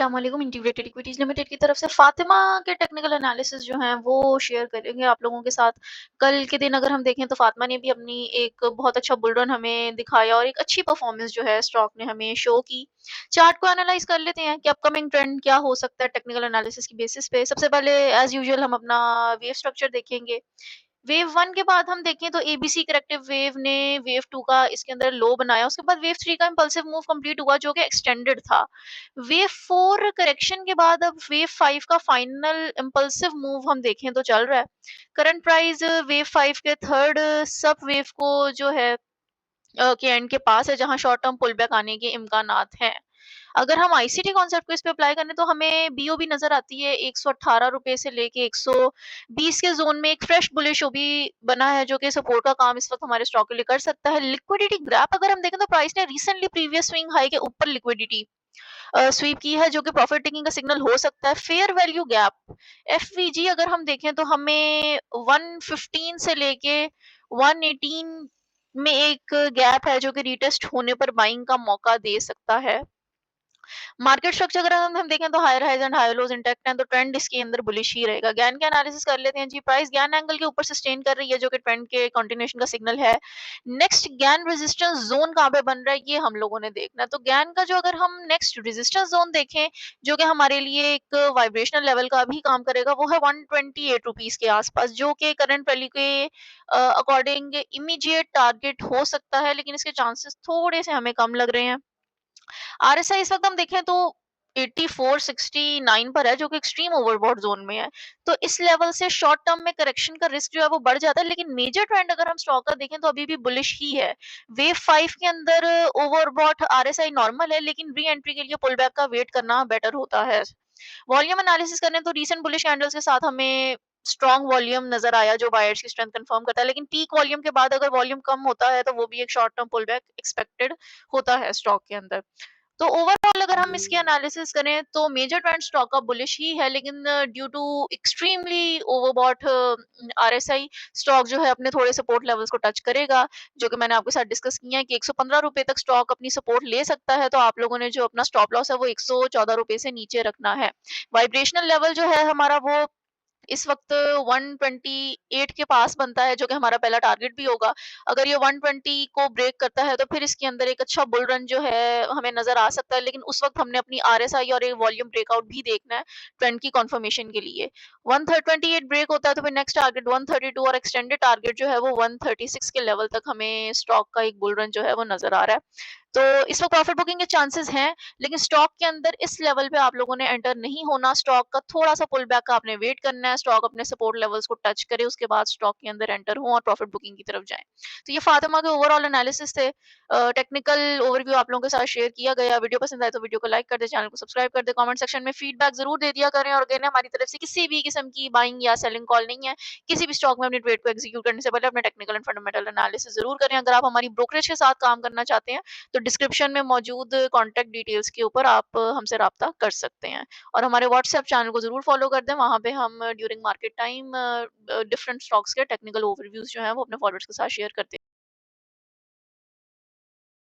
अस्सलाम वालेकुम। Integrated equities limited की तरफ से फ़ातिमा के टेक्निकल एनालिसिस जो हैं वो शेयर करेंगे आप लोगों के साथ। कल के दिन अगर हम देखें तो फ़ातिमा ने भी अपनी एक बहुत अच्छा बुल रन हमें दिखाया और एक अच्छी परफ़ॉर्मेंस जो है स्टॉक ने हमें शो की। चार्ट को एनालाइज़ कर लेते हैं कि अपकमिंग ट्रेंड क्या हो सकता है टेक्निकल एनालिसिस की बेसिस पे। सबसे पहले एज़ यूजुअल हम अपना वेव स्ट्रक्चर देखेंगे। वेव 1 के बाद हम देखें तो एबीसी करेक्टिव वेव ने वेव 2 का इसके अंदर लो बनाया। उसके बाद वेव 3 का इम्पल्सिव मूव कंप्लीट हुआ जो कि एक्सटेंडेड था। वेव 4 करेक्शन के बाद अब वेव 5 का फाइनल इम्पल्सिव मूव हम देखें तो चल रहा है। करंट प्राइस वेव 5 के थर्ड सब वेव को जो है के एंड के पास है जहां शॉर्ट टर्म पुल बैक आने के इम्कानात हैं। अगर हम आईसीटी कॉन्सेप्ट को इस पे अप्लाई करें तो हमें बीओबी नजर आती है 118 रुपए से लेके 120 के जोन में एक फ्रेश बुलिश ओबी बना है जो कि सपोर्ट का काम इस वक्त हमारे स्टॉक के लिए कर सकता है। लिक्विडिटी ग्रैप अगर हम देखें तो प्राइस ने रिसेंटली प्रीवियस स्विंग हाई के ऊपर लिक्विडिटी स्वीप की है जो कि प्रॉफिट टेकिंग का सिग्नल हो सकता है। फेयर वैल्यू गैप एफवीजी अगर हम देखें तो हमें 115 से लेके 118 में एक गैप है जो कि रिटेस्ट होने पर बाइंग का मौका दे सकता है। मार्केट स्ट्रक्चर अगर हम देखें तो higher highs and higher lows intact हैं तो ट्रेंड इसके अंदर बुलिश ही रहेगा। ज्ञान के एनालिसिस कर लेते हैं जी। प्राइस ज्ञान एंगल के ऊपर सस्टेन कर रही है जो कि ट्रेंड के कंटिन्यूएशन का सिग्नल है। नेक्स्ट ज्ञान रेजिस्टेंस जोन कहाँ पे बन रहा है ये हम लोगों ने देखना है। तो ज्ञान का जो अगर हम नेक्स्ट रेजिस्टेंस जोन देखें जो कि हमारे लिए एक वाइब्रेशनल लेवल का भी काम करेगा वो है 128 रुपीज के आसपास जो कि करंट वैल्यू के अकॉर्डिंग इमीडिएट टारगेट हो सकता है लेकिन इसके चांसेस थोड़े से हमें कम लग रहे हैं। आरएसआई इस वक्त हम देखें तो 8469 पर है जो कि एक्सट्रीम ओवरबॉट जोन में है। तो इस लेवल से शॉर्ट टर्म में करेक्शन का रिस्क जो है वो बढ़ जाता है लेकिन मेजर ट्रेंड अगर हम स्टॉक का देखें तो अभी भी बुलिश ही है। वेव 5 के अंदर ओवरबॉट आरएसआई नॉर्मल है लेकिन री एंट्री के लिए पुल बैक का वेट करना बेटर होता है। वॉल्यूम एनालिसिस करें तो रीसेंट बुलिश कैंडल्स के साथ हमें स्ट्रॉन्ग वॉल्यूम नजर आया जो बायर्स की स्ट्रेंथ कंफर्म करता है लेकिन पीक वॉल्यूम के बाद अगर वॉल्यूम कम होता है तो वो भी एक short term pull back expected होता है स्टॉक के अंदर। तो ओवरऑल अगर हम इसकी एनालिसिस करें तो मेजर ट्रेंड स्टॉक का बुलिश ही है लेकिन due to extremely overbought RSI stock जो है अपने थोड़े सपोर्ट लेवल्स को टच करेगा जो कि मैंने आपके साथ डिस्कस किया है कि 115 रुपए तक स्टॉक अपनी सपोर्ट ले सकता है। तो आप लोगों ने जो अपना स्टॉप लॉस है वो 114 रुपए से नीचे रखना है। वाइब्रेशनल लेवल जो है हमारा वो इस वक्त 128 के पास बनता है जो कि हमारा पहला टारगेट भी होगा। अगर ये 120 को ब्रेक करता है तो फिर इसके अंदर एक अच्छा बुल रन जो है हमें नजर आ सकता है लेकिन उस वक्त हमने अपनी आरएसआई और एक वॉल्यूम ब्रेकआउट भी देखना है ट्रेंड की कंफर्मेशन के लिए। 128 ब्रेक होता है तो फिर नेक्स्ट टारगेट 132 और एक्सटेंडेड टारगेट जो है वो 136 के लेवल तक हमें स्टॉक का एक बुल रन जो है वो नजर आ रहा है। तो इस वक्त प्रॉफिट बुकिंग के चांसेस हैं लेकिन स्टॉक के अंदर इस लेवल पे आप लोगों ने एंटर नहीं होना। स्टॉक का थोड़ा सा पुल बैक का आपने वेट करना है। स्टॉक अपने सपोर्ट लेवल्स को टच करे उसके बाद स्टॉक के अंदर एंटर हो और प्रॉफिट बुकिंग की तरफ जाएं। तो ये फातिमा के ओवरऑल एनालिसिस थे। टेक्निकल ओवरव्यू आप लोगों के साथ शेयर किया गया। वीडियो पसंद आए तो वीडियो को लाइक कर दे, चैनल को सब्सक्राइब कर दे, कमेंट सेक्शन में फीडबैक जरूर दे दिया करें। और अगेन हमारी तरफ से किसी भी किस्म की बाइंग या सेलिंग कॉल नहीं है। किसी भी स्टॉक में अपने ट्रेड को एग्जीक्यूट करने से पहले अपने टेक्निकल एंड फंडामेंटल एनालिसिस जरूर करें। अगर आप हमारी ब्रोकरेज के साथ काम करना चाहते हैं तो डिस्क्रिप्शन में मौजूद कॉन्टैक्ट डिटेल्स के ऊपर आप हमसे राब्ता कर सकते हैं। और हमारे व्हाट्सएप चैनल को ज़रूर फॉलो कर दें। वहाँ पे हम during market time different stocks के टेक्निकल ओवरव्यूज़ जो हैं वो अपने फॉलोअर्स के साथ शेयर करते हैं।